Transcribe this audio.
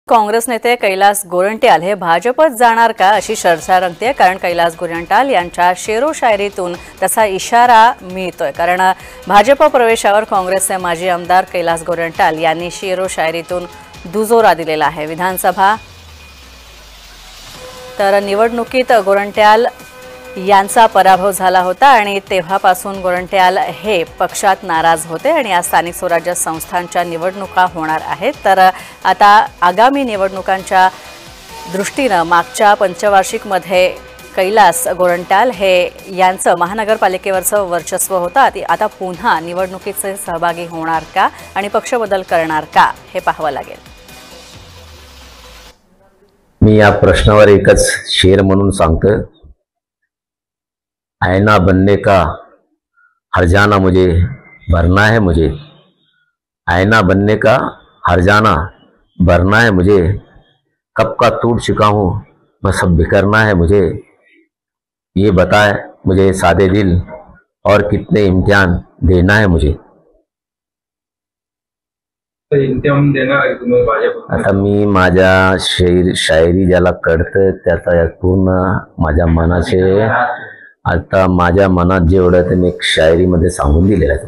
काँग्रेस नेते कैलास गोरंट्याल हे भाजपत जाणार का अशी चर्चा रंगते। कारण कैलास गोरंट्याल यांच्या शेरो शायरीतून तसा इशारा मिळतोय। कारण भाजप प्रवेशावर काँग्रेसचे माजी आमदार कैलास गोरंट्याल यांनी शेरो शायरीतून दुजोरा दिलेला आहे। विधानसभा तर निवडणुकीत गोरंट्याल यांचा पराभव झाला होता आणि तेव्हापासून गोरंट्याल हे पक्षात नाराज होते आणि आज स्थानिक स्वराज्य संस्थांच्या निवडणुका होणार आहेत। तर आता आगामी निवडणुकांच्या दृष्टीने मागच्या पंचवार्षिकमध्ये कैलास गोरंट्याल हे यांचं महानगरपालिकेवरचं वर्चस्व होतं। आता पुन्हा निवडणुकीचे सहभागी होणार का आणि पक्ष बदल करणार का हे पाहावं लागेल। मी या प्रश्नावर एकच शेर म्हणून सांगतो, आईना बनने का हरजाना मुझे भरना है, मुझे आईना बनने का हरजाना भरना है, मुझे कब का टूट चुका हूँ बस अब बिखरना है, मुझे ये बताए मुझे सादे दिल और कितने इम्तिहान देना है मुझे। इम्तिहान देणार आहे तुम्ही भाजप? आता मी माझ्या शायरी ज्याला कळतं त्याचा पूर्ण माझ्या मनाचे आता माझ्या मनात जे ओढतं मी एक शायरीमध्ये सांगून दिलेलं आहे।